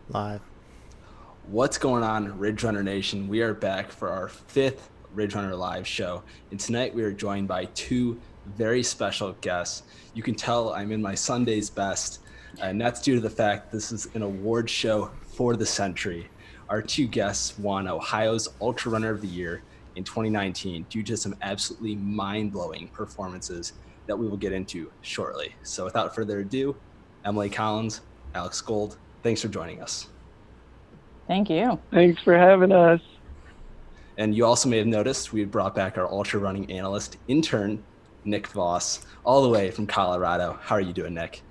Live. What's going on, Ridge Runner Nation? We are back for our fifth Ridge Runner Live show. And tonight we are joined by two very special guests. You can tell I'm in my Sunday's best, and that's due to the fact this is an award show for the century. Our two guests won Ohio's Ultra Runner of the Year in 2019 due to some absolutely mind-blowing performances that we will get into shortly. So without further ado, Emily Collins, Alex Gold, thanks for joining us. Thank you. Thanks for having us. And you also may have noticed we brought back our ultra running analyst intern, Nick Voss, all the way from Colorado. How are you doing, Nick?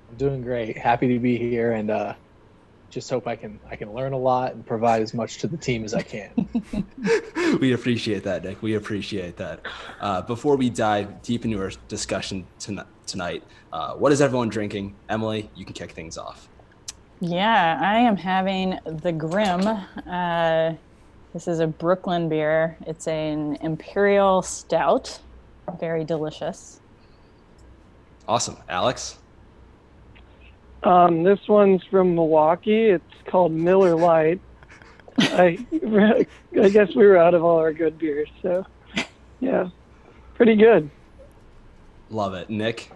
I'm doing great. Happy to be here, and just hope I can learn a lot and provide as much to the team as I can. We appreciate that, Nick. We appreciate that. Before we dive deep into our discussion tonight, what is everyone drinking? Emily, you can kick things off. Yeah, I am having the Grim. This is a Brooklyn beer. It's an Imperial Stout. Very delicious. Awesome. Alex? This one's from Milwaukee. It's called Miller Lite. I guess we were out of all our good beers, so yeah, pretty good. Love it. Nick?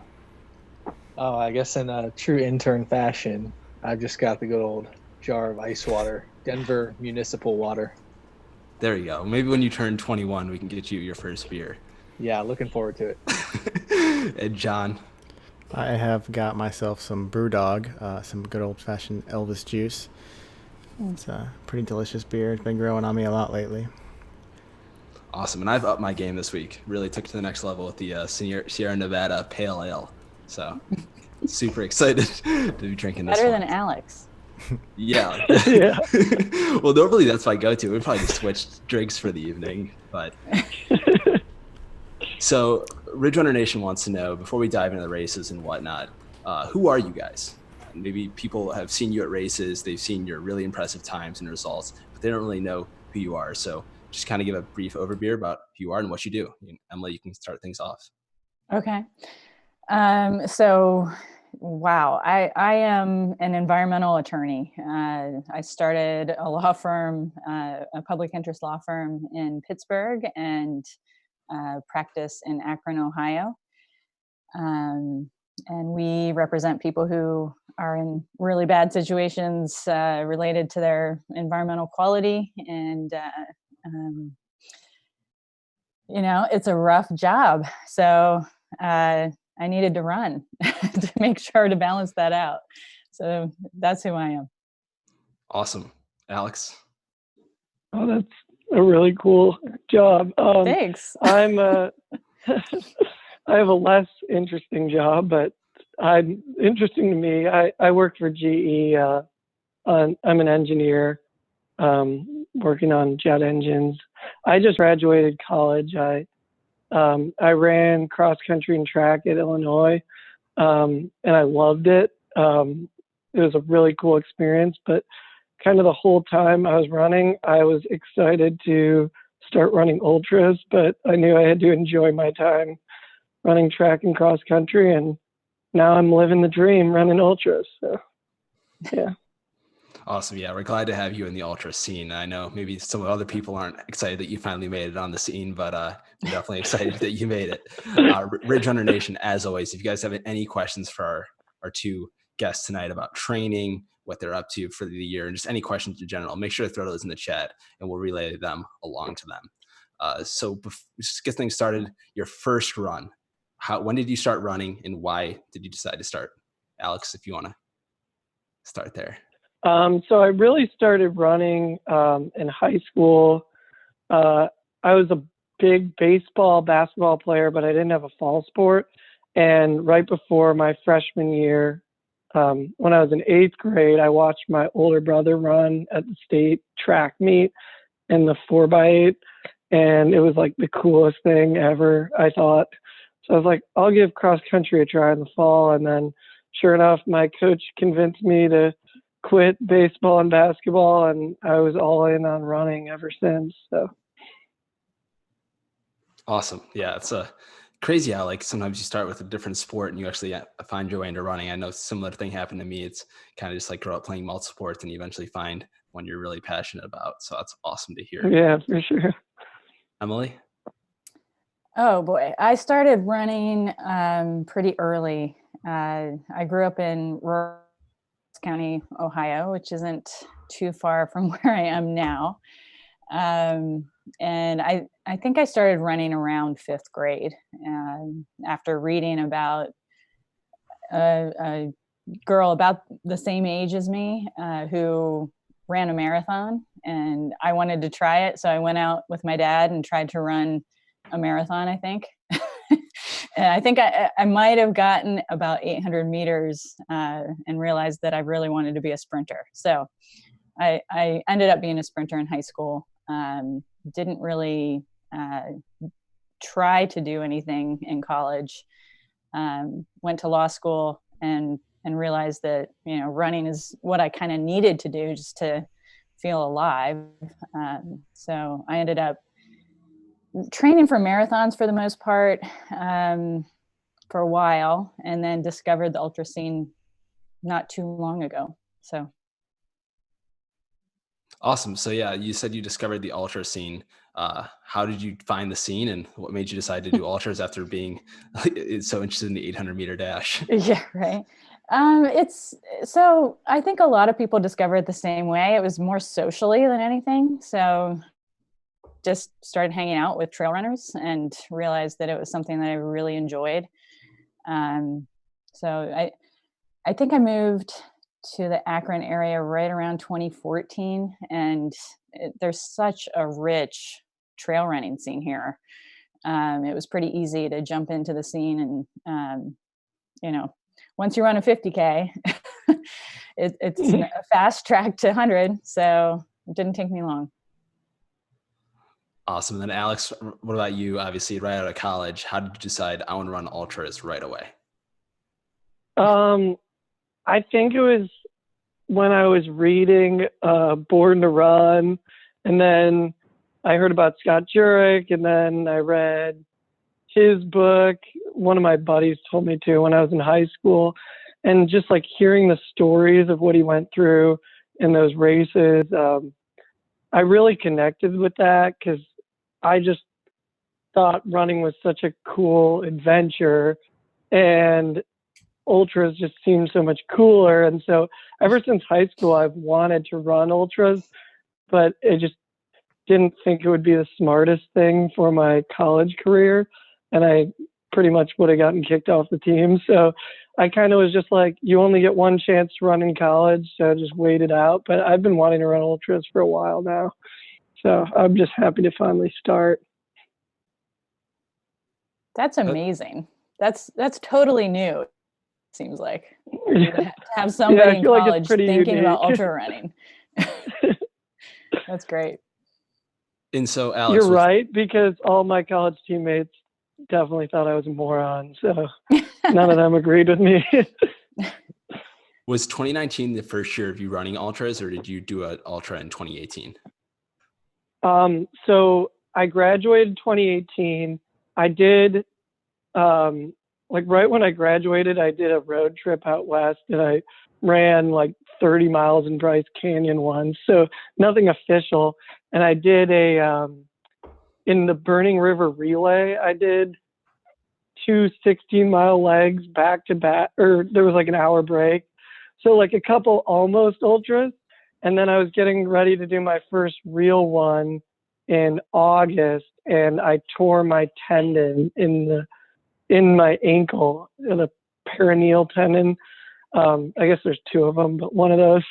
Oh, I guess in a true intern fashion, I've just got the good old jar of ice water, Denver Municipal Water. There you go. Maybe when you turn 21, we can get you your first beer. Yeah, looking forward to it. And John? I have got myself some BrewDog, some good old-fashioned Elvis juice. It's a pretty delicious beer. It's been growing on me a lot lately. Awesome. And I've upped my game this week. Really took it to the next level with the Sierra Nevada Pale Ale. So super excited to be drinking this Better one. than Alex. Yeah. Yeah. Well, normally that's my go-to. We'd probably just switch drinks for the evening. But so Ridge Runner Nation wants to know, before we dive into the races and whatnot, who are you guys? Maybe people have seen you at races. They've seen your really impressive times and results, but they don't really know who you are. So just kind of give a brief overview about who you are and what you do. Emily, you can start things off. Okay. Wow, I am an environmental attorney. I started a law firm, a public interest law firm in Pittsburgh, and practice in Akron, Ohio. And we represent people who are in really bad situations related to their environmental quality. And, it's a rough job. So I needed to run to make sure to balance that out. So that's who I am. Awesome. Alex? Oh, that's a really cool job. Thanks. I have a less interesting job, but interesting to me. I work for GE. I'm an engineer working on jet engines. I just graduated college. I ran cross country and track at Illinois, and I loved it. It was a really cool experience, but kind of the whole time I was running, I was excited to start running ultras, but I knew I had to enjoy my time running track and cross country, and now I'm living the dream running ultras. So, yeah. Awesome. Yeah, we're glad to have you in the ultra scene. I know maybe some other people aren't excited that you finally made it on the scene, but we're definitely excited that you made it. Ridge Runner Nation, as always, if you guys have any questions for our two guests tonight about training, what they're up to for the year, and just any questions in general, make sure to throw those in the chat and we'll relay them along to them. So just get things started, your first run. When did you start running and why did you decide to start? Alex, if you want to start there. So I really started running in high school. I was a big basketball player, but I didn't have a fall sport. And right before my freshman year, when I was in 8th grade, I watched my older brother run at the state track meet in the 4x8. And it was like the coolest thing ever, I thought. So I was like, I'll give cross country a try in the fall. And then sure enough, my coach convinced me to quit baseball and basketball, and I was all in on running ever since. So awesome. Yeah, it's a crazy how like sometimes you start with a different sport and you actually find your way into running. I know a similar thing happened to me. It's kind of just like grow up playing multiple sports and you eventually find one you're really passionate about. So that's awesome to hear. Yeah, for sure. Emily? Oh boy, I started running pretty early. I grew up in rural County, Ohio, which isn't too far from where I am now. And I think I started running around fifth grade after reading about a girl about the same age as me who ran a marathon, and I wanted to try it. So I went out with my dad and tried to run a marathon, I think. And I think I might have gotten about 800 meters and realized that I really wanted to be a sprinter. So I ended up being a sprinter in high school. Didn't really try to do anything in college. Went to law school and realized that, running is what I kind of needed to do just to feel alive. So I ended up training for marathons for the most part for a while, and then discovered the ultra scene not too long ago. So Awesome. So yeah, you said you discovered the ultra scene. How did you find the scene and what made you decide to do ultras after being so interested in the 800-meter dash? yeah, right. It's so I think a lot of people discover it the same way. It was more socially than anything. So just started hanging out with trail runners and realized that it was something that I really enjoyed. So I think I moved to the Akron area right around 2014, and there's such a rich trail running scene here. It was pretty easy to jump into the scene, and once you run a 50K, it's a fast track to 100. So it didn't take me long. Awesome. And then Alex, what about you? Obviously, right out of college, how did you decide I want to run ultras right away? I think it was when I was reading Born to Run, and then I heard about Scott Jurek, and then I read his book. One of my buddies told me to when I was in high school, and just like hearing the stories of what he went through in those races, I really connected with that because I just thought running was such a cool adventure, and ultras just seemed so much cooler. And so ever since high school, I've wanted to run ultras, but I just didn't think it would be the smartest thing for my college career. And I pretty much would have gotten kicked off the team. So I kind of was just like, you only get one chance to run in college. So I just waited out. But I've been wanting to run ultras for a while now. So I'm just happy to finally start. That's amazing. That's totally new. It seems like to have somebody in college thinking about ultra running. That's great. And so, Alex, you're right, because all my college teammates definitely thought I was a moron. So none of them agreed with me. Was 2019 the first year of you running ultras, or did you do an ultra in 2018? So I graduated 2018. I did, like right when I graduated, I did a road trip out west, and I ran like 30 miles in Bryce Canyon once. So nothing official. And I did in the Burning River Relay, I did 2 16-mile legs back to back, or there was like an hour break. So like a couple almost ultras. And then I was getting ready to do my first real one in August, and I tore my tendon in my ankle, the peroneal tendon. I guess there's two of them, but one of those,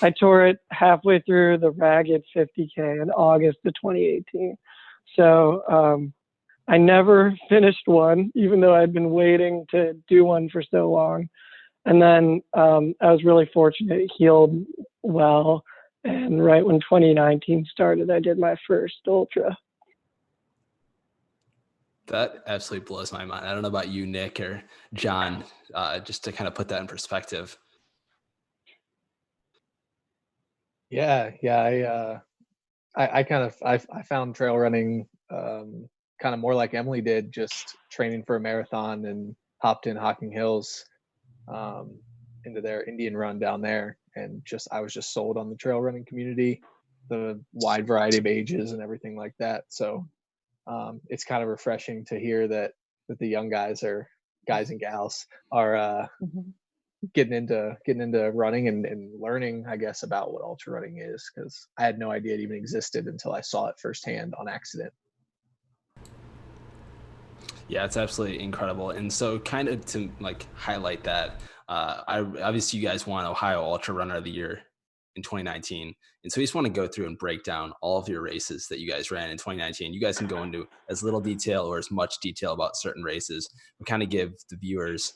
I tore it halfway through the ragged 50K in August of 2018. So I never finished one, even though I'd been waiting to do one for so long. And then I was really fortunate; it healed well. And right when 2019 started, I did my first ultra. That absolutely blows my mind. I don't know about you, Nick or John, just to kind of put that in perspective. Yeah. I found trail running kind of more like Emily did, just training for a marathon, and hopped in Hocking Hills into their Indian run down there. And I was just sold on the trail running community, the wide variety of ages and everything like that. So it's kind of refreshing to hear that the young guys and gals are getting into running and learning, I guess, about what ultra running is, because I had no idea it even existed until I saw it firsthand on accident. Yeah, it's absolutely incredible. And so kind of to like highlight that, obviously you guys won Ohio Ultra Runner of the Year in 2019. And so we just want to go through and break down all of your races that you guys ran in 2019. You guys can go into as little detail or as much detail about certain races, but kind of give the viewers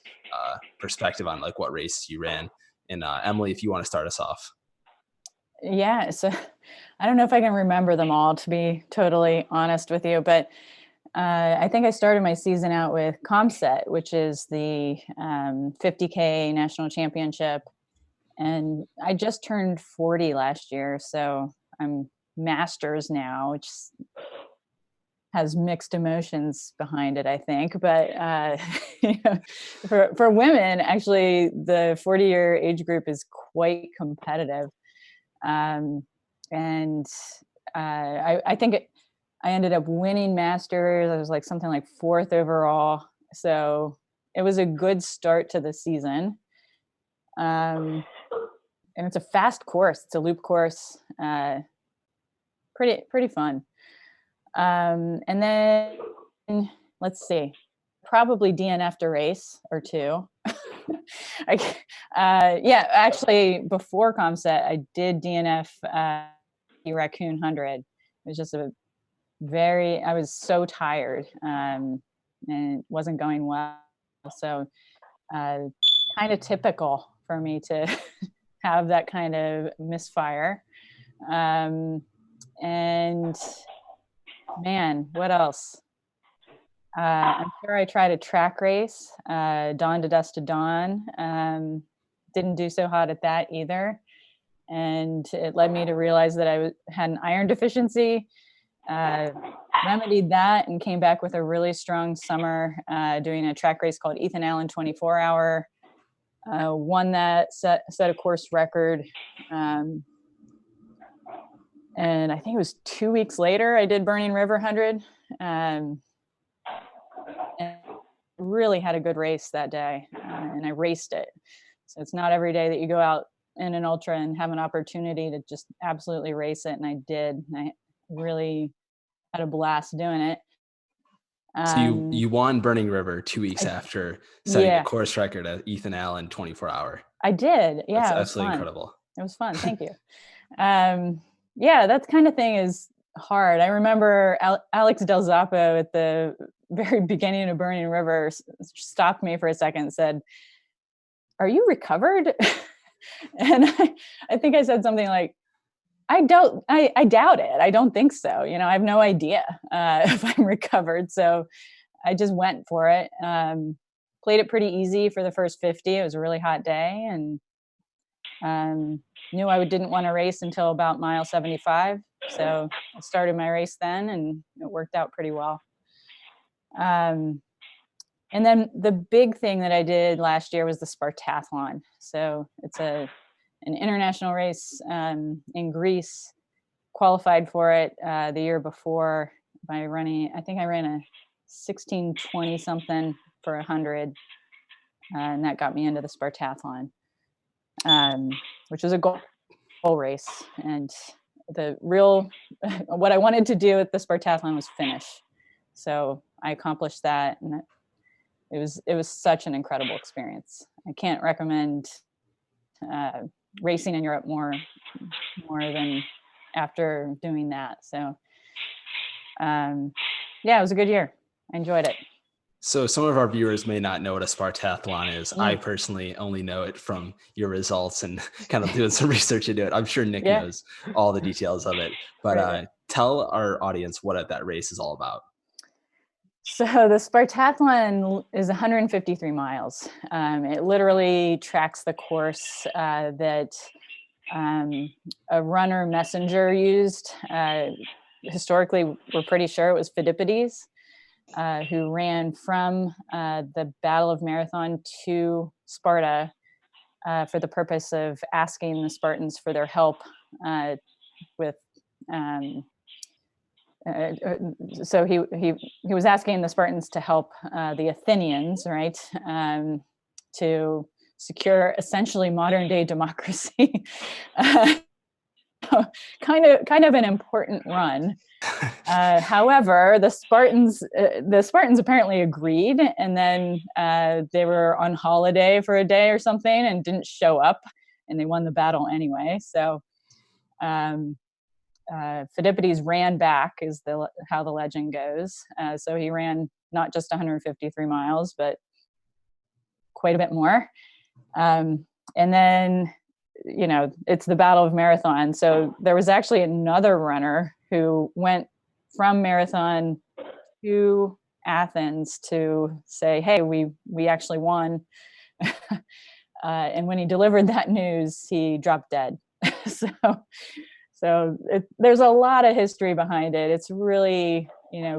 perspective on like what races you ran. And Emily, if you want to start us off. Yeah, so I don't know if I can remember them all, to be totally honest with you, but I think I started my season out with ComSet, which is the 50K national championship. And I just turned 40 last year, so I'm masters now, which has mixed emotions behind it, I think. But you know, for women, actually, the 40-year age group is quite competitive. And I think I ended up winning masters. I was like something like 4th overall. So it was a good start to the season. And it's a fast course. It's a loop course. Pretty fun. And then let's see, probably DNF'd a race or two. Yeah, actually before ComSet, I did DNF the Raccoon 100. It was just I was so tired and it wasn't going well. So kind of typical for me to have that kind of misfire. And man, what else? I'm sure I tried a track race, Dawn to Dust to Dawn. Didn't do so hot at that either. And it led me to realize that I had an iron deficiency. Remedied that and came back with a really strong summer doing a track race called Ethan Allen 24 hour. Won that, set a course record. And I think it was 2 weeks later, I did Burning River 100. And really had a good race that day, and I raced it. So it's not every day that you go out in an ultra and have an opportunity to just absolutely race it, and I did. And I really had a blast doing it. So you won Burning River 2 weeks after setting a course record at Ethan Allen 24 hour. I did. Yeah, that's it was absolutely fun. Incredible. It was fun. Thank you. Yeah, that kind of thing is hard. I remember Alex Del Zoppo at the very beginning of Burning River stopped me for a second and said, "Are you recovered?" And I think I said something like, I doubt it. I don't think so. You know, I have no idea if I'm recovered. So I just went for it. Played it pretty easy for the first 50. It was a really hot day, and knew I didn't want to race until about mile 75. So I started my race then, and it worked out pretty well. And then the big thing that I did last year was the Spartathlon. So it's an international race in Greece. Qualified for it the year before by running, I think I ran a 16:20 something for 100, and that got me into the Spartathlon, which was a goal race. And what I wanted to do at the Spartathlon was finish. So I accomplished that, and it was such an incredible experience. I can't recommend racing in Europe more than after doing that. So yeah, it was a good year. I enjoyed it. So some of our viewers may not know what a Spartathlon is. I personally only know it from your results and kind of doing some research into it. I'm sure Nick knows all the details of it, but tell our audience what that race is all about. So the Spartathlon is 153 miles. It literally tracks the course that a runner messenger used. Historically, we're pretty sure it was Pheidippides. who ran from the Battle of Marathon to Sparta for the purpose of asking the Spartans for their help with. So he was asking the Spartans to help the Athenians, right, to secure essentially modern day democracy. kind of an important run. However, the Spartans apparently agreed, and then they were on holiday for a day or something and didn't show up, and they won the battle anyway. So Phidippides ran back, is how the legend goes. So he ran not just 153 miles, but quite a bit more. And then, it's the Battle of Marathon. So there was actually another runner who went from Marathon to Athens to say, hey, we actually won. And when he delivered that news, he dropped dead. So there's a lot of history behind it. It's really,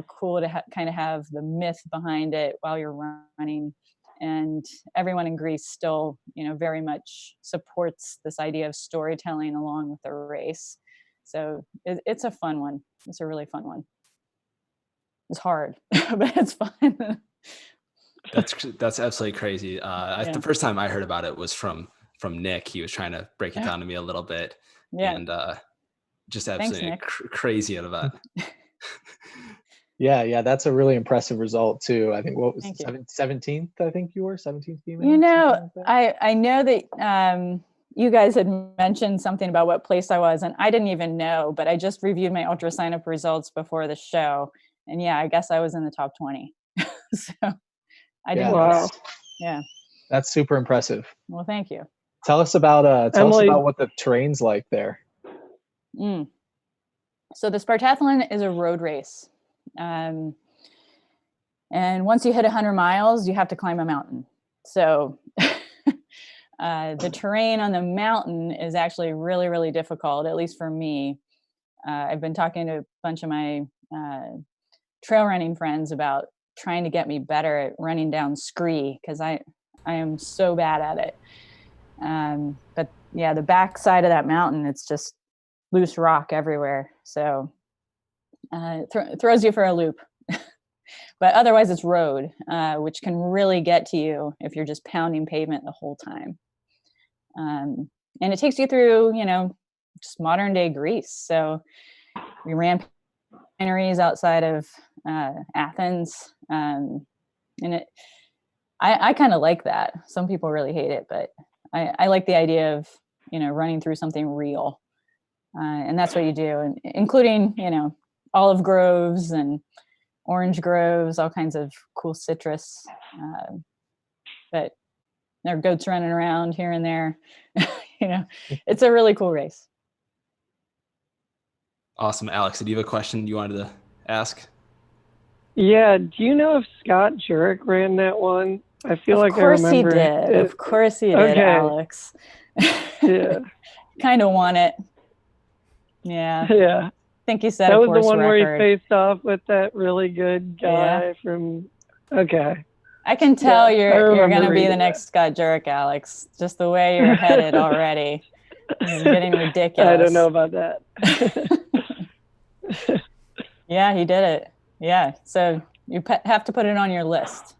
cool to kind of have the myth behind it while you're running. And everyone in Greece still, very much supports this idea of storytelling along with the race. So it's a fun one. It's a really fun one. It's hard, but it's fun. That's absolutely crazy. The first time I heard about it was from Nick. He was trying to break it down to me a little bit. Yeah. And just absolutely crazy out of that. Yeah, that's a really impressive result too. I think what was 17th? I think you were 17th female. I know that you guys had mentioned something about what place I was, and I didn't even know, but I just reviewed my ultra sign up results before the show, and I guess I was in the top 20. So I didn't. Wow. Yeah, that's super impressive. Well, thank you. Tell us about what the terrain's like there. So the Spartathlon is a road race. And once you hit 100 miles, you have to climb a mountain. So the terrain on the mountain is actually really, really difficult, at least for me. I've been talking to a bunch of my trail running friends about trying to get me better at running down scree, because I am so bad at it. But the back side of that mountain, it's just loose rock everywhere. So it throws you for a loop. But otherwise it's road, which can really get to you if you're just pounding pavement the whole time. And it takes you through, just modern day Greece. So we ran wineries outside of Athens. And I kind of like that. Some people really hate it, but I like the idea of, running through something real. And that's what you do, and including, olive groves and orange groves, all kinds of cool citrus. But there are goats running around here and there. It's a really cool race. Awesome. Alex, did you have a question you wanted to ask? Yeah. Do you know if Scott Jurek ran that one? I feel like I remember. Of course he did. Okay. Alex. Yeah. Kind of won it. Yeah. Yeah. I think he said that a was course the one record. where he faced off with that really good guy from. Okay. I can tell you're going to be the next Scott Jurek, Alex. Just the way you're headed already. This is getting ridiculous. I don't know about that. Yeah, he did it. Yeah. So you have to put it on your list.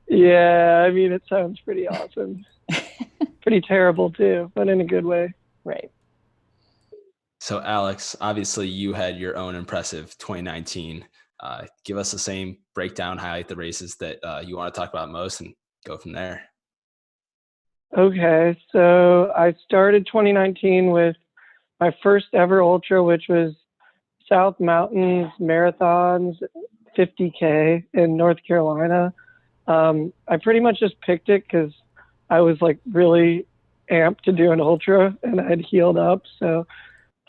Yeah. I mean, it sounds pretty awesome. Pretty terrible too, but in a good way. Right. So Alex, obviously you had your own impressive 2019. Give us the same breakdown, highlight the races that you want to talk about most, and go from there. Okay, so I started 2019 with my first ever ultra, which was South Mountains Marathons 50K in North Carolina. I pretty much just picked it because I was like really amped to do an ultra and I had healed up. So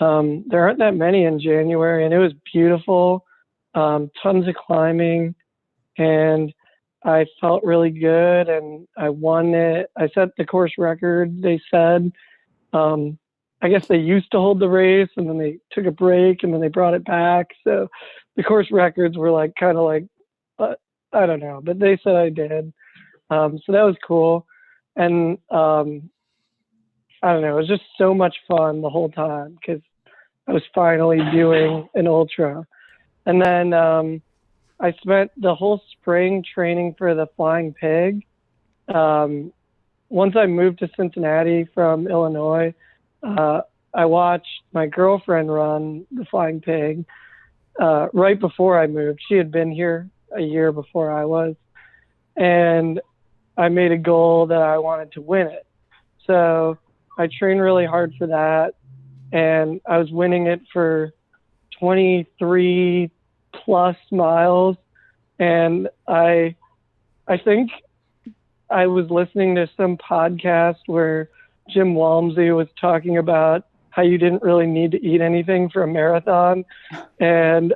there aren't that many in January, and it was beautiful. Tons of climbing, and I felt really good, and I won it. I set the course record, they said. I guess they used to hold the race, and then they took a break, and then they brought it back. So the course records were like kind of like, I don't know, but they said I did. So that was cool. And I don't know, it was just so much fun the whole time because I was finally doing an ultra. And then I spent the whole spring training for the Flying Pig. Once I moved to Cincinnati from Illinois, I watched my girlfriend run the Flying Pig right before I moved. She had been here a year before I was. And I made a goal that I wanted to win it. So I trained really hard for that. And I was winning it for 23 plus miles. And I think I was listening to some podcast where Jim Walmsley was talking about how you didn't really need to eat anything for a marathon. And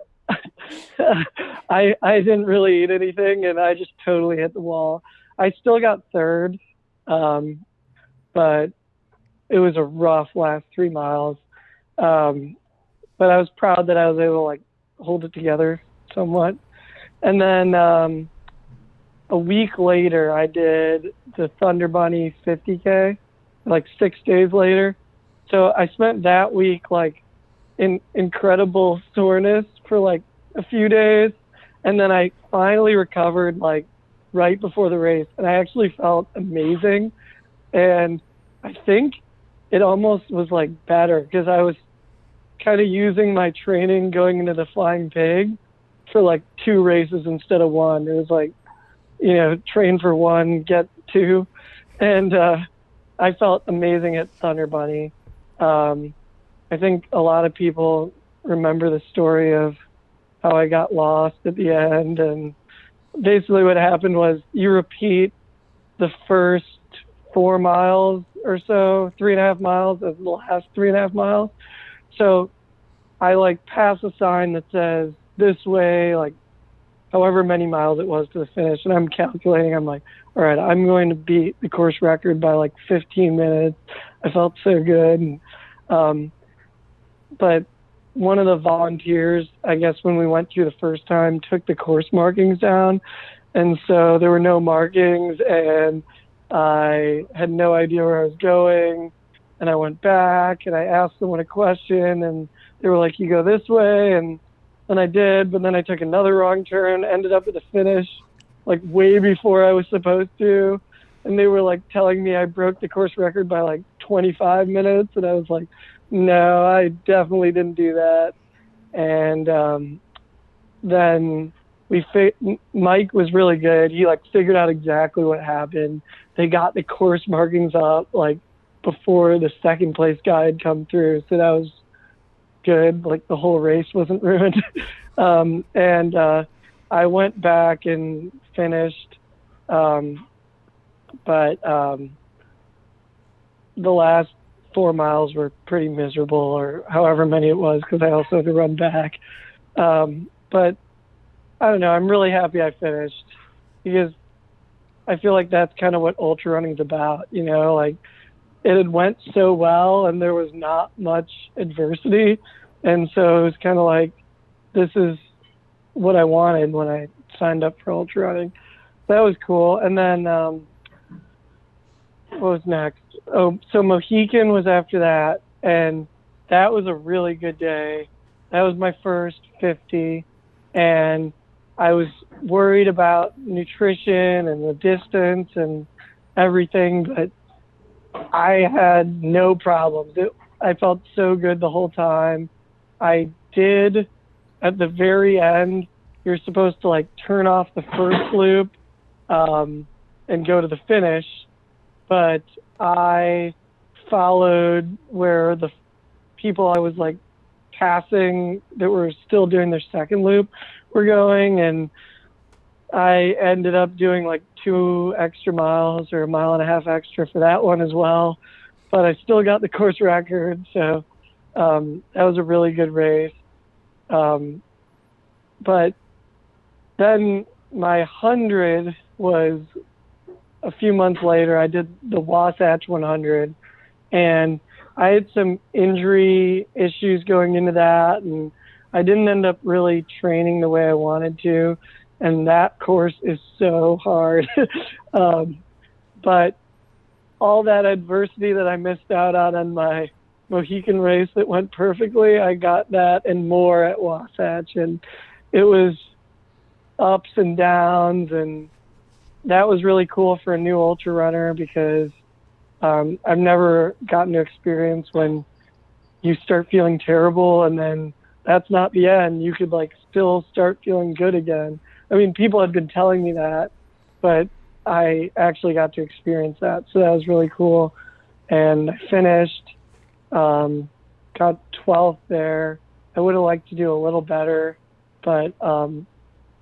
I didn't really eat anything, and I just totally hit the wall. I still got third, but it was a rough last 3 miles. But I was proud that I was able to like hold it together somewhat. And then a week later, I did the Thunder Bunny 50K, like 6 days later. So I spent that week like in incredible soreness for like a few days. And then I finally recovered like right before the race. And I actually felt amazing. And I think it almost was like better because I was kind of using my training going into the Flying Pig for like 2 races instead of 1. It was like, you know, train for 1, get 2. And I felt amazing at Thunder Bunny. I think a lot of people remember the story of how I got lost at the end. And basically what happened was you repeat the first 4 miles or so, 3.5 miles of the last 3.5 miles. So I like pass a sign that says this way, like however many miles it was to the finish. And I'm calculating, I'm like, all right, I'm going to beat the course record by like 15 minutes. I felt so good. And, but one of the volunteers, I guess when we went through the first time, took the course markings down. And so there were no markings and I had no idea where I was going. And I went back and I asked someone a question and they were like, you go this way. And I did, but then I took another wrong turn, ended up at the finish like way before I was supposed to. And they were like telling me I broke the course record by like 25 minutes. And I was like, no, I definitely didn't do that. And then Mike was really good. He like figured out exactly what happened. They got the course markings up like before the second place guy had come through. So that was good. Like the whole race wasn't ruined. And I went back and finished. But the last 4 miles were pretty miserable, or however many it was, because I also had to run back. But I don't know. I'm really happy I finished because I feel like that's kind of what ultra running's about. You know, like it had went so well and there was not much adversity. And so it was kind of like, this is what I wanted when I signed up for ultra running. That was cool. And then what was next? Oh, so Mohican was after that. And that was a really good day. That was my first 50. And I was worried about nutrition and the distance and everything, but I had no problems. I felt so good the whole time. I did, at the very end, you're supposed to like turn off the first loop and go to the finish, but I followed where the people I was like passing that were still doing their second loop were going, and I ended up doing like 2 extra miles or 1.5 miles extra for that one as well, but I still got the course record. So that was a really good race. But then my 100 was a few months later. I did the Wasatch 100, and I had some injury issues going into that, and I didn't end up really training the way I wanted to, and that course is so hard. But all that adversity that I missed out on my Mohican race that went perfectly, I got that and more at Wasatch, and it was ups and downs, and that was really cool for a new ultra runner because I've never gotten to experience when you start feeling terrible and then that's not the end. You could like still start feeling good again. I mean, people had been telling me that, but I actually got to experience that. So that was really cool. And I finished, got 12th there. I would have liked to do a little better, but I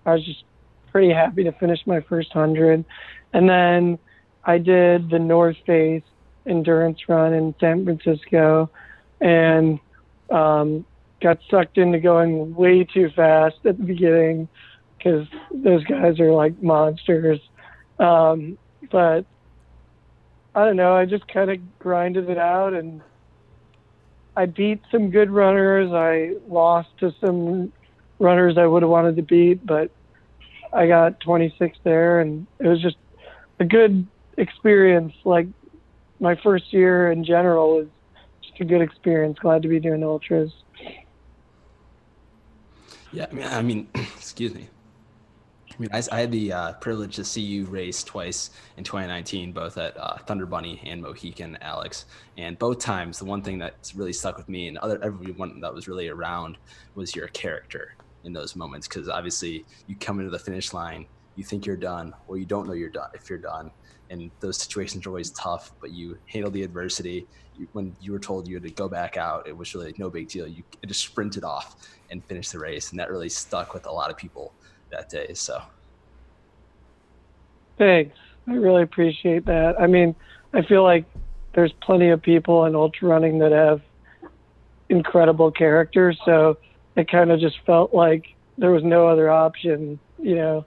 was just pretty happy to finish my first 100. And then I did the North Face endurance run in San Francisco and got sucked into going way too fast at the beginning because those guys are like monsters. But I don't know, I just kind of grinded it out and I beat some good runners. I lost to some runners I would have wanted to beat, but I got 26 there, and it was just a good experience. Like my first year in general was just a good experience. Glad to be doing ultras. Yeah, I mean, excuse me. I mean, I had the privilege to see you race twice in 2019, both at Thunder Bunny and Mohican, Alex. And both times, the one thing that's really stuck with me and everyone that was really around was your character in those moments. Because obviously, you come into the finish line, you think you're done, or you don't know you're done if you're done. And those situations are always tough, but you handle the adversity. When you were told you had to go back out, it was really no big deal. You just sprinted off and finished the race, and that really stuck with a lot of people that day. So thanks. I really appreciate that. I mean, I feel like there's plenty of people in ultra running that have incredible character, so it kind of just felt like there was no other option, you know.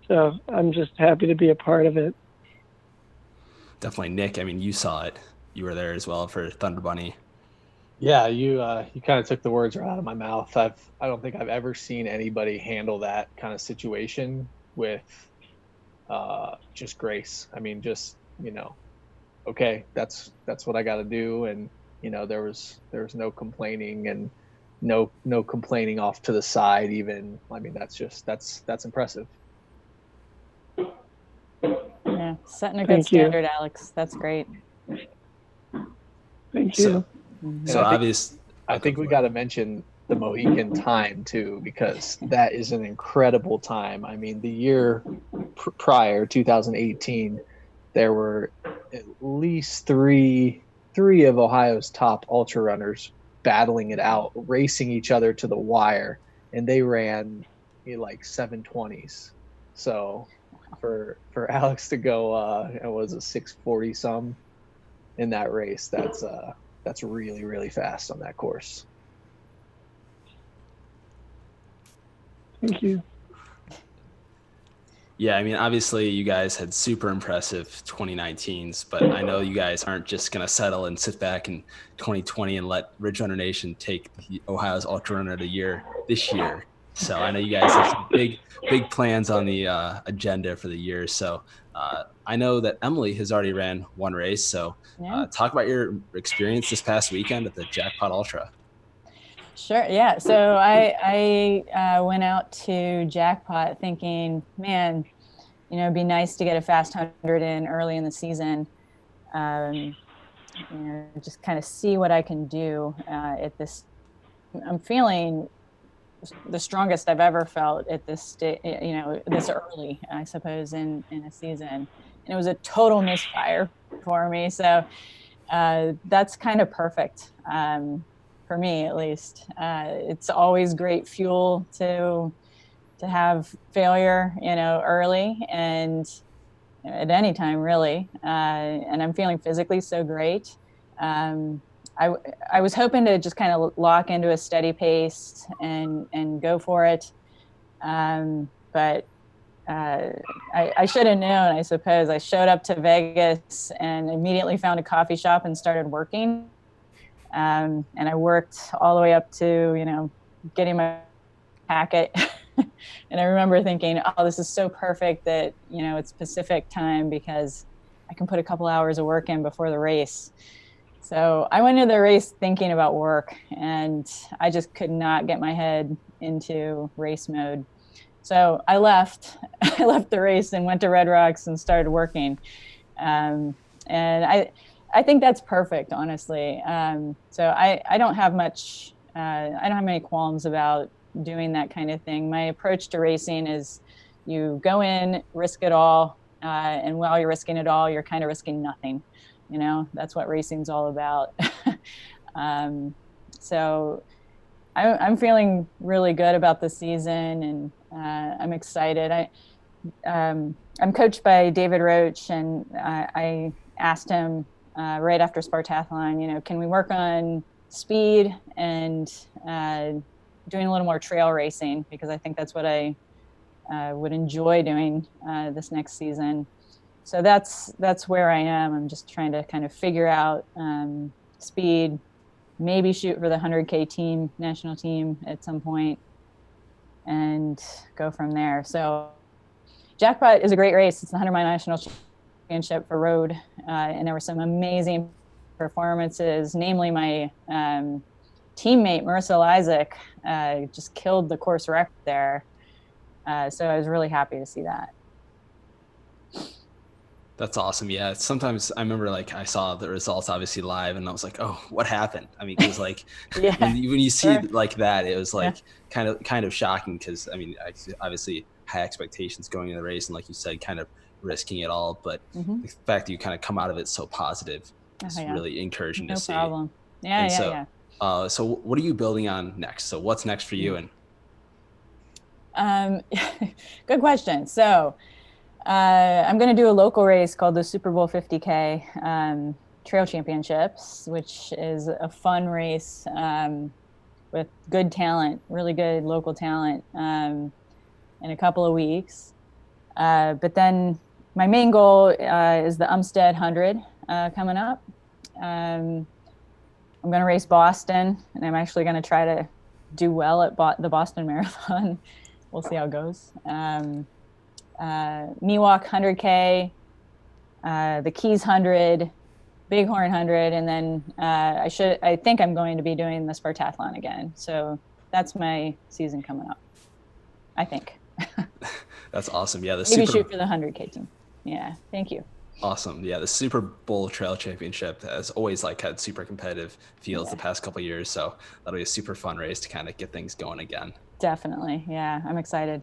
So I'm just happy to be a part of it. Definitely. Nick, I mean, you saw it. You were there as well for Thunder Bunny. Yeah, you kind of took the words right out of my mouth. I don't think I've ever seen anybody handle that kind of situation with just grace. I mean, just, okay, that's what I got to do, and there was no complaining and no complaining off to the side even. I mean, that's impressive. Yeah, setting a good standard, Alex. That's great. Thank you. So obvious. I think we got to mention the Mohican time too, because that is an incredible time. I mean, the year prior, 2018, there were at least three of Ohio's top ultra runners battling it out, racing each other to the wire, and they ran like 7:20s. So for Alex to go, it was a 6:40 some in that race. That's really, really fast on that course. Thank you. Yeah, I mean, obviously you guys had super impressive 2019s, but I know you guys aren't just going to settle and sit back in 2020 and let Ridge Runner Nation take Ohio's Ultra Runner of the Year this year. So I know you guys have some big plans on the agenda for the year. So I know that Emily has already ran one race. So talk about your experience this past weekend at the Jackpot Ultra. Sure. Yeah. So I went out to Jackpot thinking, man, it'd be nice to get a fast 100 in early in the season. Just kind of see what I can do at this. I'm feeling the strongest I've ever felt at this stage, this early, I suppose, in a season. And it was a total misfire for me. So that's kind of perfect. For me, at least. It's always great fuel to have failure, early and at any time, really. And I'm feeling physically so great. I was hoping to just kind of lock into a steady pace and go for it. But I should have known, I suppose. I showed up to Vegas and immediately found a coffee shop and started working. And I worked all the way up to, getting my packet. And I remember thinking, oh, this is so perfect that, it's Pacific time because I can put a couple hours of work in before the race. So I went into the race thinking about work, and I just could not get my head into race mode. So I left the race and went to Red Rocks and started working. And I think that's perfect, honestly. So I don't have much, I don't have many qualms about doing that kind of thing. My approach to racing is you go in, risk it all. And while you're risking it all, you're kind of risking nothing. That's what racing's all about. So I'm feeling really good about the season, and I'm excited. I'm coached by David Roach, and I asked him right after Spartathlon, can we work on speed and doing a little more trail racing, because I think that's what I would enjoy doing this next season. So that's where I am. I'm just trying to kind of figure out speed, maybe shoot for the 100K national team at some point, and go from there. So Jackpot is a great race. It's the 100-mile national championship for road, and there were some amazing performances. Namely, my teammate Marissa Isaac just killed the course record there. So I was really happy to see that. That's awesome. Yeah. Sometimes I remember I saw the results obviously live, and I was like, oh, what happened? I mean, because yeah, when you see sure. it like that, it was Yeah. kind of shocking, because I mean, obviously high expectations going in the race, and like you said, kind of risking it all. But the fact that you kind of come out of it so positive is really encouraging to see. No problem. Yeah, and yeah. So what are you building on next? So what's next for you? And good question. So I'm going to do a local race called the Super Bowl 50K Trail Championships, which is a fun race with good talent, really good local talent, in a couple of weeks. But then my main goal is the Umstead 100 coming up. I'm going to race Boston, and I'm actually going to try to do well at the Boston Marathon. We'll see how it goes. Miwok 100K, the Keys 100, Bighorn 100, and then I think I'm going to be doing the Spartathlon again. So that's my season coming up, I think. That's awesome. Yeah, Maybe shoot for the 100K team. Yeah, thank you. Awesome. Yeah, the Super Bowl Trail Championship has always had super competitive fields the past couple of years. So that'll be a super fun race to kind of get things going again. Definitely. Yeah, I'm excited.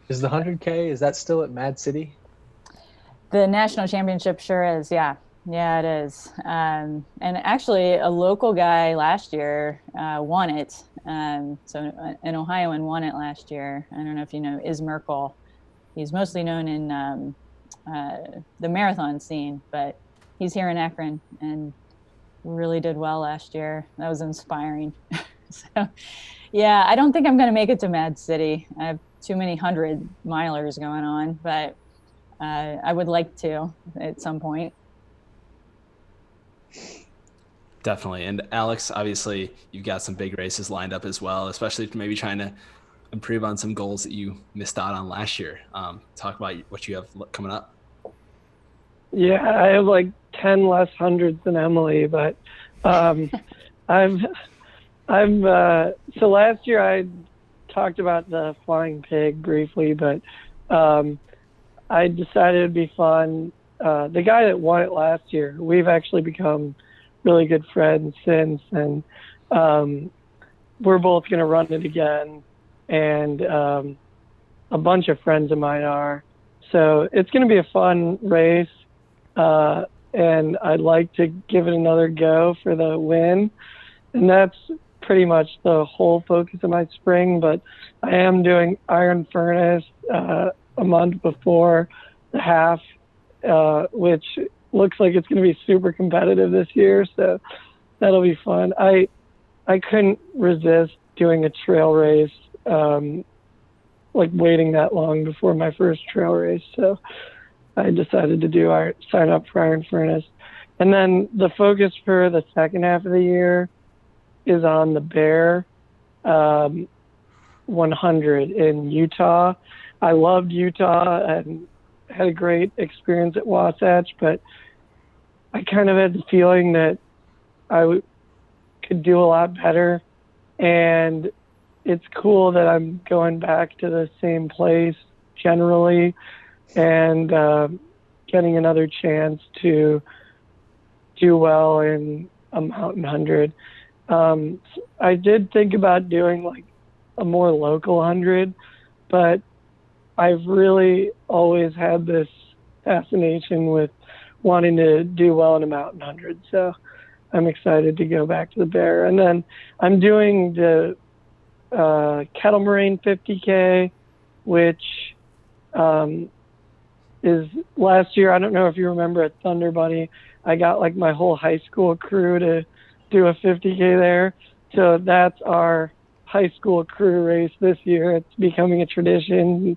Is the 100K, is that still at Mad City? The national championship sure is. Yeah, it is. And actually, a local guy last year won it. So an Ohioan won it last year. I don't know if you know Iz Merkel. He's mostly known in the marathon scene, but he's here in Akron and really did well last year. That was inspiring. So, yeah, I don't think I'm going to make it to Mad City. I have too many 100-milers going on, but I would like to at some point. Definitely. And Alex, obviously, you've got some big races lined up as well, especially maybe trying to improve on some goals that you missed out on last year. Talk about what you have coming up. Yeah, I have 10 less hundreds than Emily, but so last year I talked about the flying pig briefly, but I decided it'd be fun. The guy that won it last year, we've actually become really good friends since, and we're both going to run it again, and a bunch of friends of mine are. So it's going to be a fun race, and I'd like to give it another go for the win. And that's pretty much the whole focus of my spring, but I am doing Iron Furnace a month before the half, which looks like it's going to be super competitive this year, so that'll be fun. I couldn't resist doing a trail race, waiting that long before my first trail race, so I decided to sign up for Iron Furnace. And then the focus for the second half of the year is on the Bear, 100 in Utah. I loved Utah and had a great experience at Wasatch, but I kind of had the feeling that could do a lot better. And it's cool that I'm going back to the same place generally and getting another chance to do well in a mountain 100. I did think about doing like a more local 100, but I've really always had this fascination with wanting to do well in a mountain 100. So I'm excited to go back to the Bear. And then I'm doing the Kettle Moraine 50K, which is last year. I don't know if you remember at Thunder Bunny, I got like my whole high school crew to do a 50K there. So that's our high school crew race this year. It's becoming a tradition,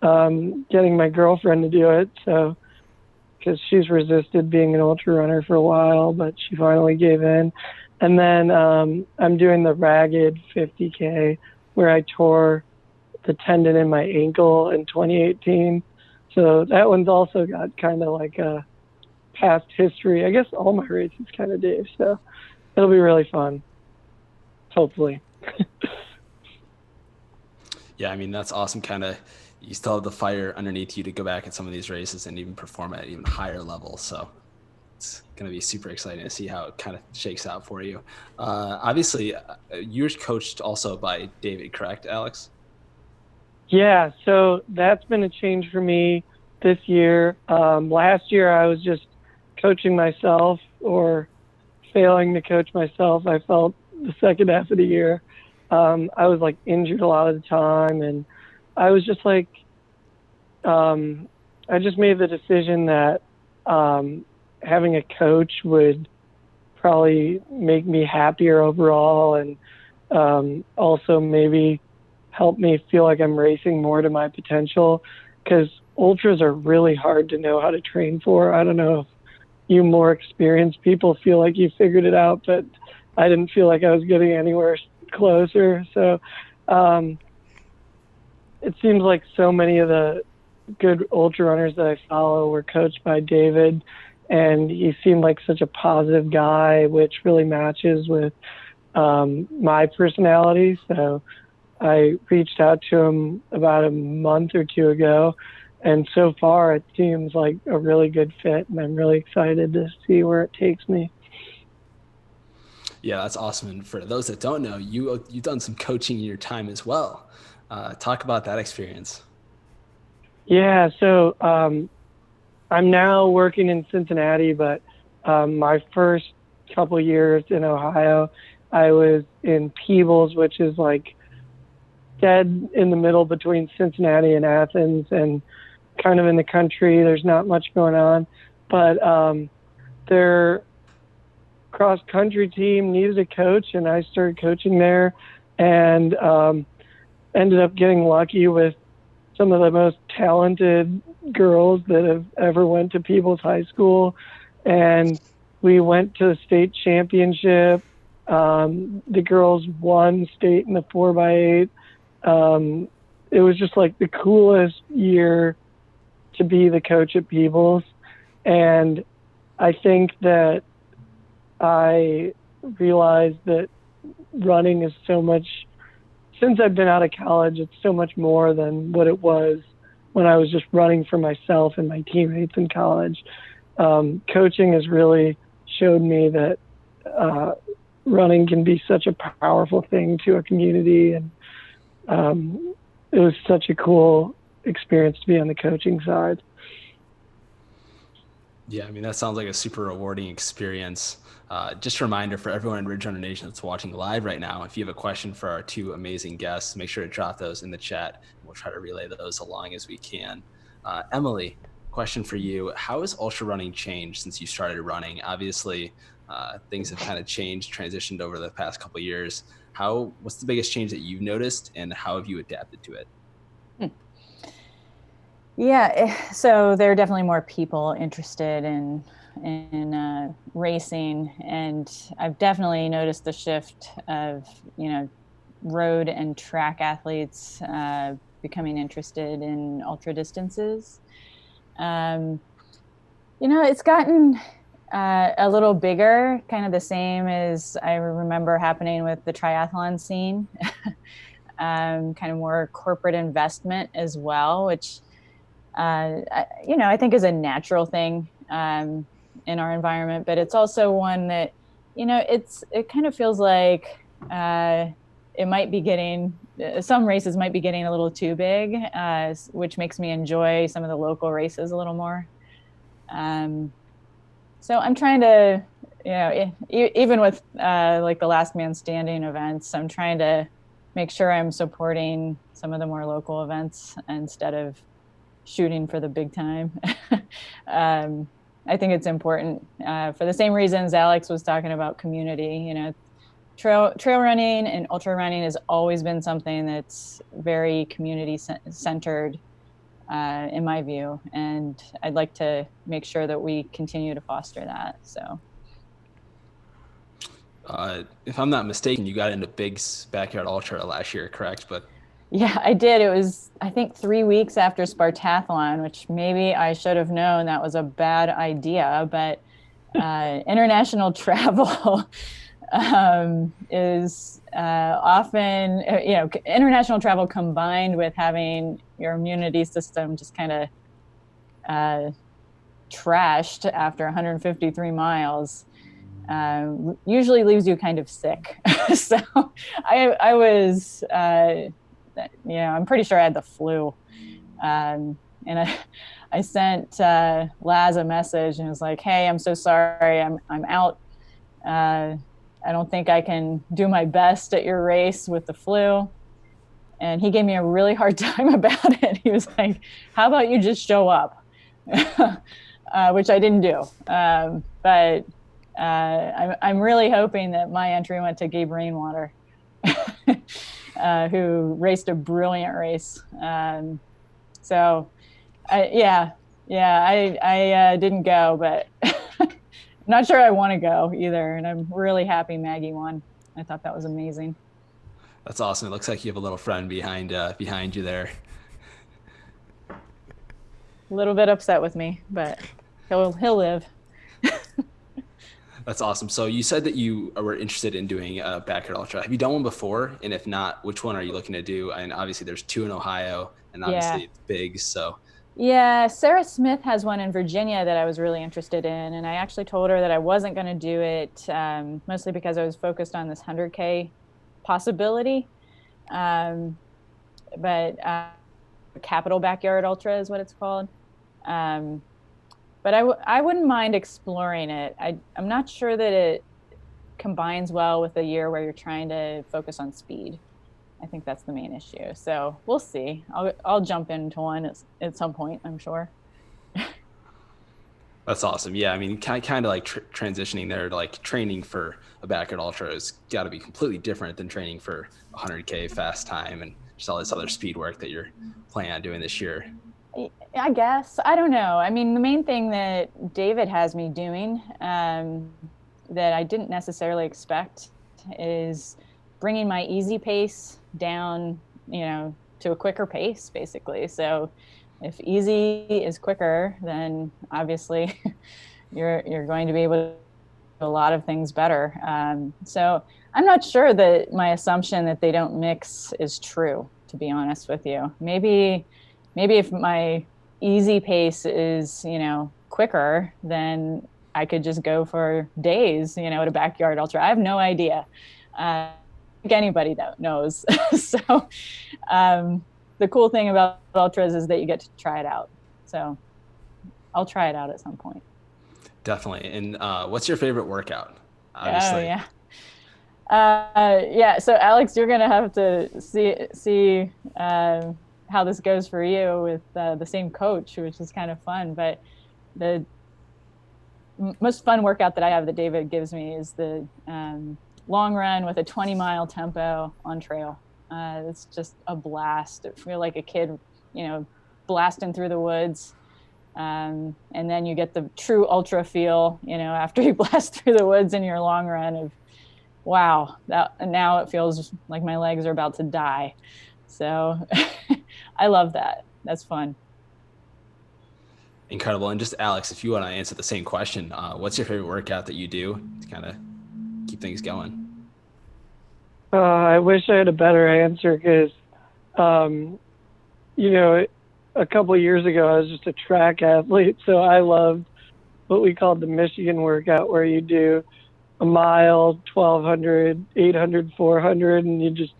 getting my girlfriend to do it. So, because she's resisted being an ultra runner for a while, but she finally gave in. And then I'm doing the Ragged 50K where I tore the tendon in my ankle in 2018. So that one's also got kind of like a past history. I guess all my races kind of do. So it'll be really fun, hopefully. Yeah, I mean, that's awesome. Kind of, you still have the fire underneath you to go back at some of these races and even perform at even higher levels. So it's going to be super exciting to see how it kind of shakes out for you. Obviously, you're coached also by David, correct, Alex? Yeah, so that's been a change for me this year. Last year, I was just coaching myself or failing to coach myself. I felt the second half of the year. I was like injured a lot of the time, and I was just like, I just made the decision that having a coach would probably make me happier overall, and also maybe help me feel like I'm racing more to my potential, because ultras are really hard to know how to train for. I don't know if you more experienced people feel like you figured it out, but I didn't feel like I was getting anywhere closer. So it seems like so many of the good ultra runners that I follow were coached by David, and he seemed like such a positive guy, which really matches with my personality. So I reached out to him about a month or two ago, and so far it seems like a really good fit, and I'm really excited to see where it takes me. Yeah, that's awesome. And for those that don't know, you've done some coaching in your time as well. Talk about that experience. Yeah, so I'm now working in Cincinnati, but my first couple years in Ohio, I was in Peebles, which is like dead in the middle between Cincinnati and Athens, and kind of in the country. There's not much going on, but their cross country team needed a coach, and I started coaching there, and ended up getting lucky with some of the most talented girls that have ever went to People's High School, and we went to the state championship. The girls won state in the 4x8. It was just like the coolest year to be the coach at Peebles. And I think that I realized that running is so much, since I've been out of college, it's so much more than what it was when I was just running for myself and my teammates in college. Coaching has really showed me that running can be such a powerful thing to a community, and it was such a cool experience to be on the coaching side. Yeah, I mean, that sounds like a super rewarding experience. Just a reminder for everyone in Ridge Runner Nation that's watching live right now, if you have a question for our two amazing guests, make sure to drop those in the chat, and we'll try to relay those along as we can. Emily, question for you. How has ultra running changed since you started running? Obviously, things have kind of changed, transitioned over the past couple of years. What's the biggest change that you've noticed, and how have you adapted to it? Yeah, so there are definitely more people interested in racing, and I've definitely noticed the shift of road and track athletes becoming interested in ultra distances. It's gotten a little bigger, kind of the same as I remember happening with the triathlon scene. Kind of more corporate investment as well, which I think is a natural thing in our environment, but it's also one that it kind of feels like it might be getting, some races might be getting a little too big, which makes me enjoy some of the local races a little more. So I'm trying to, even with like the last man standing events, I'm trying to make sure I'm supporting some of the more local events instead of shooting for the big time. I think it's important for the same reasons Alex was talking about community. Trail running and ultra running has always been something that's very community centered in my view, and I'd like to make sure that we continue to foster that. So if I'm not mistaken, you got into Big's Backyard Ultra last year, correct? But yeah, I did. It was, I think, 3 weeks after Spartathlon, which maybe I should have known that was a bad idea, but international travel is often, international travel combined with having your immunity system just kind of trashed after 153 miles usually leaves you kind of sick. So I was, I'm pretty sure I had the flu. And I sent Laz a message and was like, "Hey, I'm so sorry. I'm out. I don't think I can do my best at your race with the flu." And he gave me a really hard time about it. He was like, "How about you just show up?" Which I didn't do. But I'm really hoping that my entry went to Gabe Rainwater, who raced a brilliant race. So, I didn't go, but not sure I want to go either. And I'm really happy Maggie won. I thought that was amazing. That's awesome. It looks like you have a little friend behind you there. A little bit upset with me, but he'll live. That's awesome. So you said that you were interested in doing a Backyard Ultra. Have you done one before? And if not, which one are you looking to do? And obviously there's 2 in Ohio, and obviously it's big. So yeah, Sarah Smith has one in Virginia that I was really interested in. And I actually told her that I wasn't going to do it, mostly because I was focused on this 100K possibility. But Capital Backyard Ultra is what it's called. But I wouldn't mind exploring it. I'm not sure that it combines well with a year where you're trying to focus on speed. I think that's the main issue. So we'll see. I'll jump into one at some point, I'm sure. That's awesome. Yeah, I mean, kind of like transitioning there, like training for a Backyard Ultra has got to be completely different than training for 100K fast time and just all this other speed work that you're planning on doing this year. I guess. I don't know. I mean, the main thing that David has me doing that I didn't necessarily expect is bringing my easy pace down, to a quicker pace, basically. So if easy is quicker, then obviously you're going to be able to do a lot of things better. So I'm not sure that my assumption that they don't mix is true, to be honest with you. Maybe if my easy pace is, quicker, then I could just go for days, at a Backyard Ultra. I have no idea. I think anybody that knows. So the cool thing about ultras is that you get to try it out. So I'll try it out at some point. Definitely. And what's your favorite workout? Obviously. Oh, yeah. So Alex, you're going to have to see how this goes for you with the same coach, which is kind of fun. But the most fun workout that I have that David gives me is the long run with a 20-mile tempo on trail. It's just a blast. I feel like a kid, blasting through the woods. And then you get the true ultra feel, after you blast through the woods in your long run of wow, that now it feels like my legs are about to die. So I love that. That's fun. Incredible. And just Alex, if you want to answer the same question, what's your favorite workout that you do to kind of keep things going? I wish I had a better answer because, you know, a couple of years ago, I was just a track athlete. So I loved what we called the Michigan workout, where you do a mile, 1200, 800, 400, and you just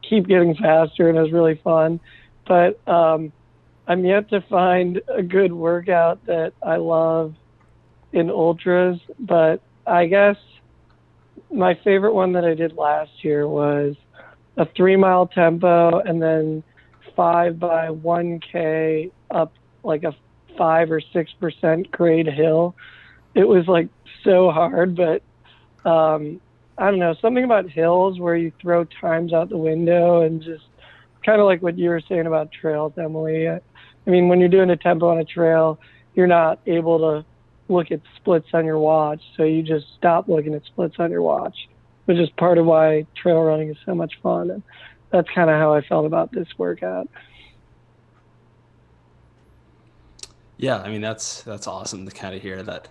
keep getting faster. And it was really fun. But I'm yet to find a good workout that I love in ultras. But I guess my favorite one that I did last year was a 3 mile tempo and then 5 by 1K up like a 5 or 6% grade hill. It was like so hard, but I don't know, something about hills where you throw times out the window and just kind of like what you were saying about trails, Emily. I mean, when you're doing a tempo on a trail, you're not able to look at splits on your watch, so you just stop looking at splits on your watch, which is part of why trail running is so much fun. And that's kind of how I felt about this workout. Yeah, I mean that's awesome to kind of hear that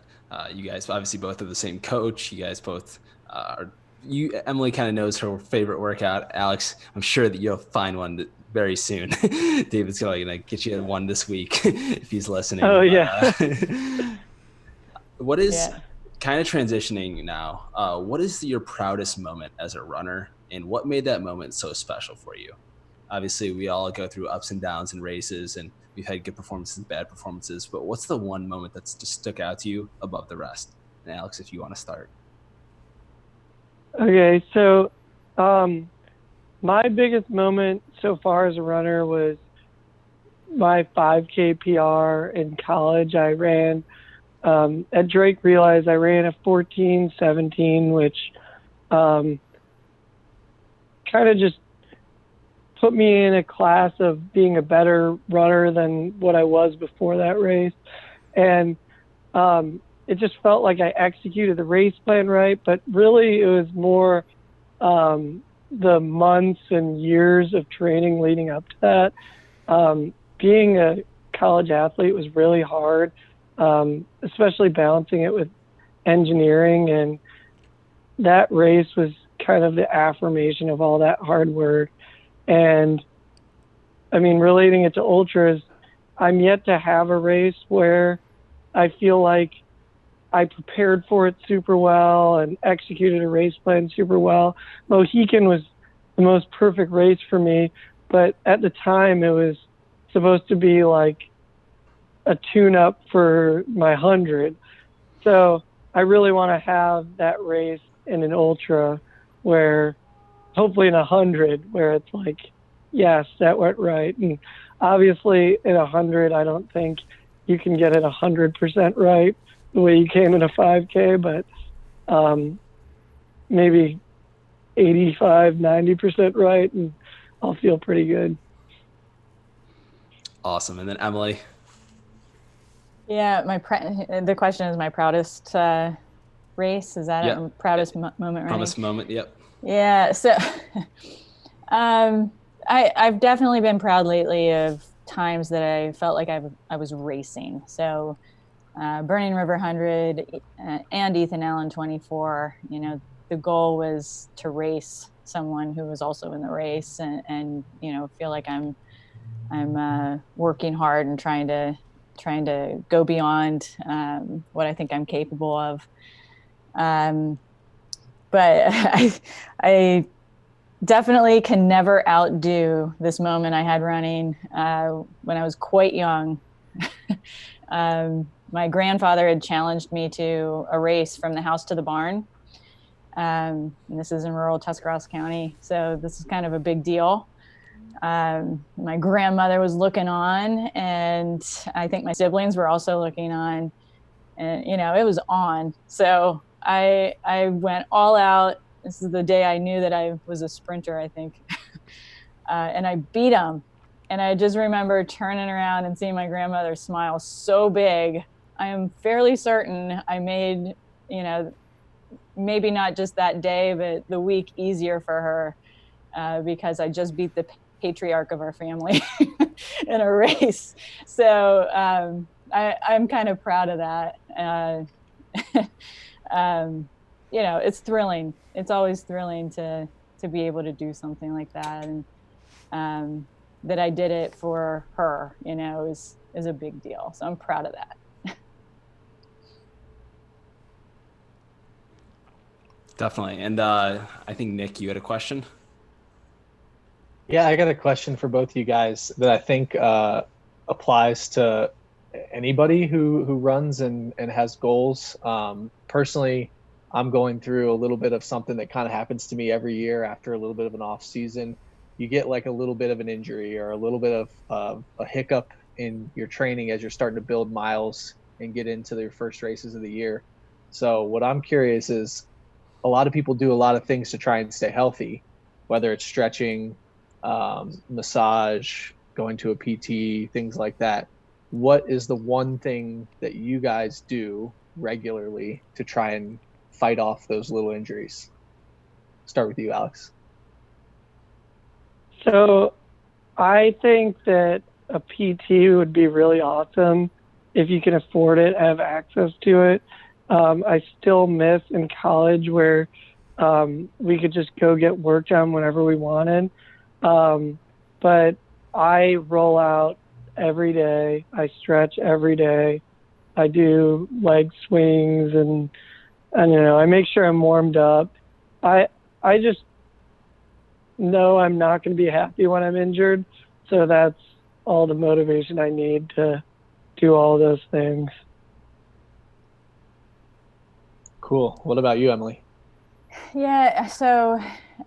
you guys obviously both have the same coach. You guys both are. You Emily kind of knows her favorite workout. Alex, I'm sure that you'll find one very soon. David's gonna get you one this week if he's listening. Oh, yeah. What is Yeah. kind of transitioning now? What is your proudest moment as a runner, and what made that moment so special for you? Obviously, we all go through ups and downs in races, and we've had good performances and bad performances. But what's the one moment that's just stuck out to you above the rest? And Alex, if you want to start. Okay, so my biggest moment so far as a runner was my 5K PR in college. I ran at Drake Realize, I ran a 14:17, which kind of just put me in a class of being a better runner than what I was before that race. And it just felt like I executed the race plan right, but really it was more the months and years of training leading up to that. Being a college athlete was really hard, especially balancing it with engineering. And that race was kind of the affirmation of all that hard work. And I mean, relating it to ultras, I'm yet to have a race where I feel like I prepared for it super well and executed a race plan super well. Mohican was the most perfect race for me, but at the time it was supposed to be like a tune-up for my 100. So I really want to have that race in an ultra where hopefully in 100 where it's like, yes, that went right. And obviously in 100, I don't think you can get it 100% right the way you came in a 5K, but maybe 85, 90% right, and I'll feel pretty good. Awesome. And then Emily. Yeah, the question is my proudest race. Is that Yep. a proudest moment running? Proudest moment. Yep. Yeah. So I've definitely been proud lately of times that I felt like I was racing. So Burning River 100 and Ethan Allen 24, the goal was to race someone who was also in the race and feel like I'm working hard and trying to go beyond what I think I'm capable of. But I definitely can never outdo this moment I had running when I was quite young. My grandfather had challenged me to a race from the house to the barn. And this is in rural Tuscarawas County. So this is kind of a big deal. My grandmother was looking on, and I think my siblings were also looking on, and it was on. So I went all out. This is the day I knew that I was a sprinter, I think. And I beat him. And I just remember turning around and seeing my grandmother smile so big. I am fairly certain I made, maybe not just that day, but the week easier for her, because I just beat the patriarch of our family in a race. So I'm kind of proud of that. It's thrilling. It's always thrilling to be able to do something like that, and that I did it for her, is a big deal. So I'm proud of that. Definitely. And I think, Nick, you had a question? Yeah, I got a question for both of you guys that I think applies to anybody who runs and has goals. Personally, I'm going through a little bit of something that kind of happens to me every year after a little bit of an off season. You get like a little bit of an injury or a little bit of a hiccup in your training as you're starting to build miles and get into your first races of the year. So what I'm curious is, a lot of people do a lot of things to try and stay healthy, whether it's stretching, massage, going to a PT, things like that. What is the one thing that you guys do regularly to try and fight off those little injuries? Start with you, Alex. So I think that a PT would be really awesome if you can afford it, have access to it. I still miss in college where we could just go get work done whenever we wanted. But I roll out every day. I stretch every day. I do leg swings and I make sure I'm warmed up. I just know I'm not going to be happy when I'm injured, so that's all the motivation I need to do all those things. Cool. What about you, Emily? Yeah. So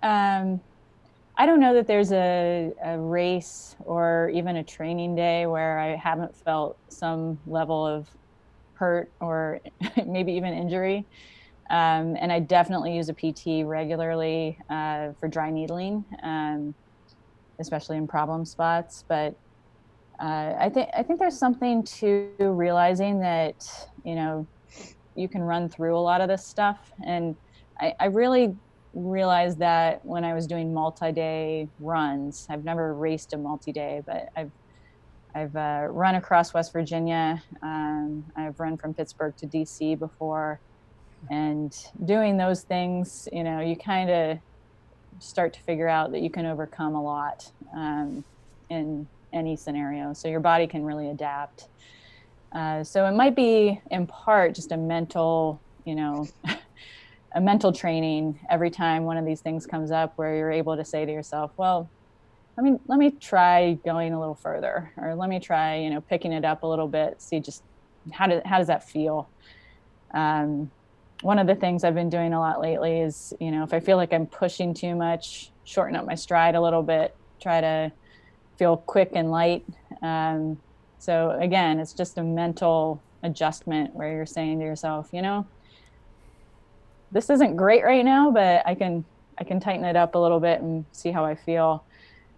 I don't know that there's a race or even a training day where I haven't felt some level of hurt or maybe even injury. And I definitely use a PT regularly for dry needling, especially in problem spots. But I think there's something to realizing that you can run through a lot of this stuff, and I really realized that when I was doing multi-day runs. I've never raced a multi-day, but I've run across West Virginia. I've run from Pittsburgh to DC before, and doing those things, you kind of start to figure out that you can overcome a lot in any scenario. So your body can really adapt. So it might be in part just a mental, a mental training every time one of these things comes up, where you're able to say to yourself, well, let me try going a little further, or let me try, picking it up a little bit, see just how does that feel? One of the things I've been doing a lot lately is, if I feel like I'm pushing too much, shorten up my stride a little bit, try to feel quick and light. So again, it's just a mental adjustment where you're saying to yourself, this isn't great right now, but I can tighten it up a little bit and see how I feel.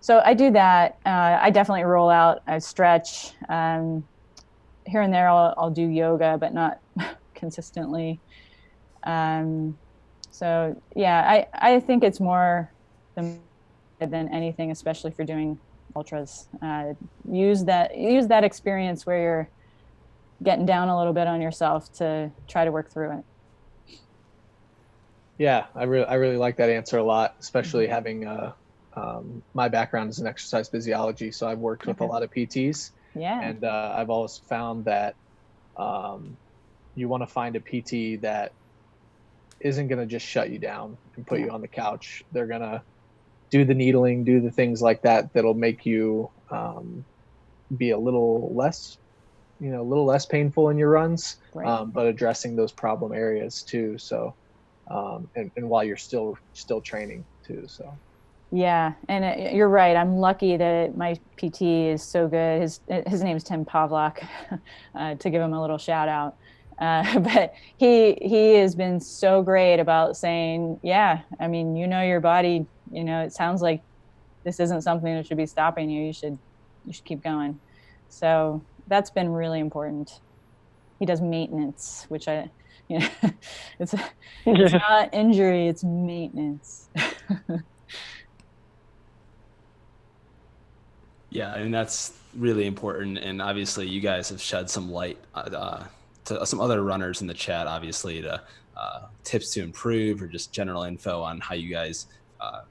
So I do that. I definitely roll out, I stretch. Here and there I'll do yoga, but not consistently. So yeah, I think it's more than anything, especially for doing ultras. Use that experience where you're getting down a little bit on yourself to try to work through it. Yeah, I really like that answer a lot, especially having my background is in exercise physiology, so I've worked with a lot of PTs. Yeah. And I've always found that you want to find a PT that isn't going to just shut you down and put you on the couch. They're going to do the needling, do the things like that that'll make you be a little less painful in your runs, Right. but addressing those problem areas too. So and while you're still training too. So yeah, and you're right. I'm lucky that my PT is so good. His name is Tim Pavlak, to give him a little shout out. But he has been so great about saying, yeah, I mean, your body, it sounds like this isn't something that should be stopping you. You should keep going. So that's been really important. He does maintenance, which You know, it's Yeah. not injury, it's maintenance. Yeah, I mean that's really important, and obviously you guys have shed some light to some other runners in the chat, obviously to tips to improve or just general info on how you guys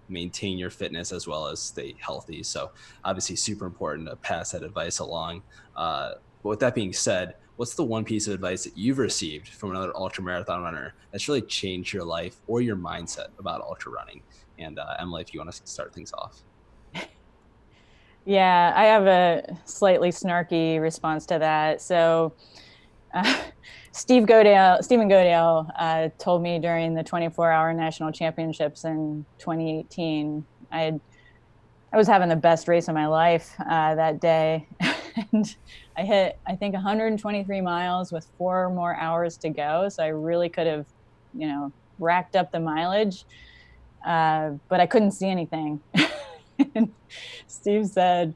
maintain your fitness as well as stay healthy. So obviously super important to pass that advice along. But with that being said, what's the one piece of advice that you've received from another ultra marathon runner that's really changed your life or your mindset about ultra running? And Emily, if you want to start things off. Yeah, I have a slightly snarky response to that. So, uh, Stephen Godale, told me during the 24-hour national championships in 2018, I was having the best race of my life that day, and I hit, I think, 123 miles with 4 more hours to go. So I really could have, racked up the mileage, but I couldn't see anything. And Steve said,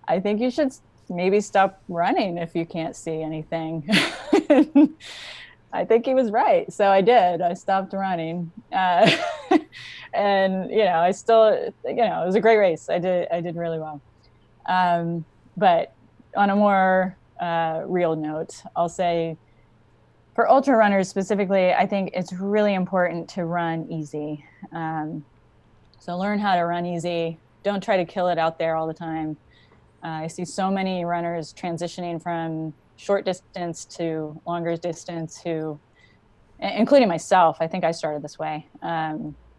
I think you should maybe stop running if you can't see anything. I think he was right. So I did. I stopped running. And, I still, it was a great race. I did really well. But on a more real note, I'll say for ultra runners specifically, I think it's really important to run easy. So learn how to run easy. Don't try to kill it out there all the time. I see so many runners transitioning from short distance to longer distance including myself. I think I started this way,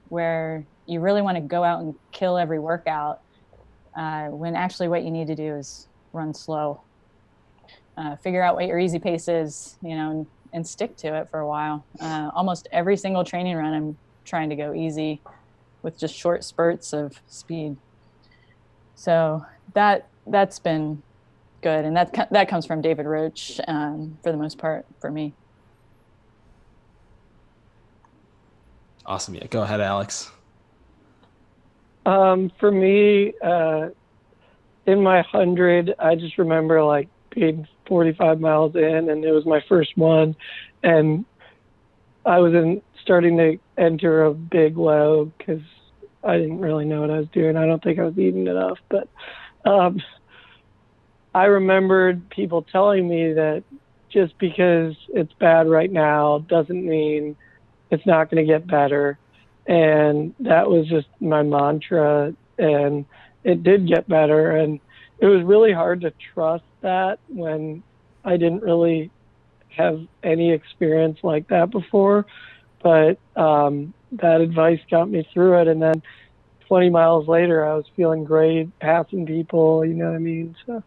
where you really want to go out and kill every workout, when actually what you need to do is run slow. Figure out what your easy pace is, and stick to it for a while. Almost every single training run, I'm trying to go easy with just short spurts of speed. So that's been good, and that comes from David Roach, for the most part for me. Awesome. Yeah, go ahead, Alex. For me, in my 100, I just remember like being 45 miles in, and it was my first one, and I was starting to enter a big low because I didn't really know what I was doing. I don't think I was eating enough, but I remembered people telling me that just because it's bad right now doesn't mean it's not going to get better. And that was just my mantra, and it did get better. And it was really hard to trust that when I didn't really have any experience like that before. But that advice got me through it. And then 20 miles later, I was feeling great, passing people, you know what I mean? So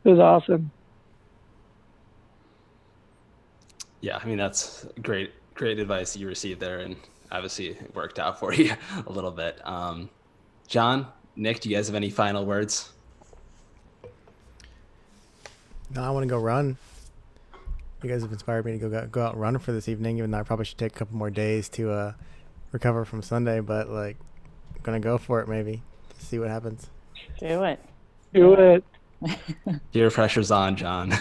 it was awesome. Yeah, I mean, that's great advice that you received there, and obviously it worked out for you a little bit. John, Nick, do you guys have any final words? No, I want to go run. You guys have inspired me to go out and run for this evening, even though I probably should take a couple more days to recover from Sunday, but like I'm gonna go for it maybe to see what happens. Do it. Do it. Peer pressure's on, John.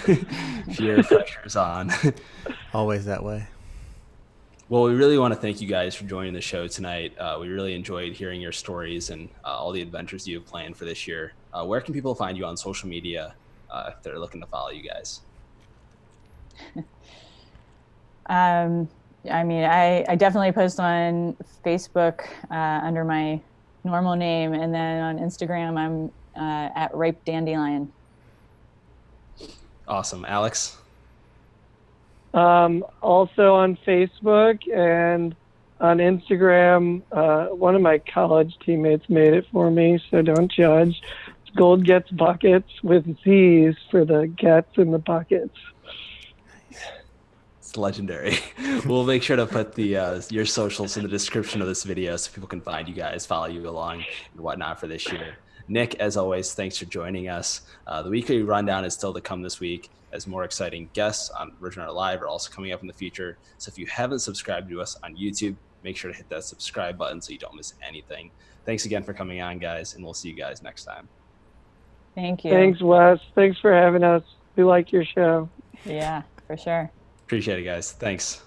Peer pressure's on. Always that way. Well, we really want to thank you guys for joining the show tonight. We really enjoyed hearing your stories and all the adventures you have planned for this year. Where can people find you on social media if they're looking to follow you guys? I mean, I definitely post on Facebook under my normal name, and then on Instagram, I'm at Ripe Dandelion. Awesome. Alex? Also on Facebook and on Instagram. One of my college teammates made it for me, so don't judge. It's Gold Gets Buckets with Z's for the gets and the buckets. It's legendary. We'll make sure to put the your socials in the description of this video so people can find you guys, follow you along, and whatnot for this year. Nick, as always, thanks for joining us. The weekly rundown is still to come this week, as more exciting guests on Virgin Art Live are also coming up in the future. So if you haven't subscribed to us on YouTube, make sure to hit that subscribe button so you don't miss anything. Thanks again for coming on, guys, and we'll see you guys next time. Thank you. Thanks, Wes. Thanks for having us. We like your show. Yeah, for sure. Appreciate it, guys. Thanks.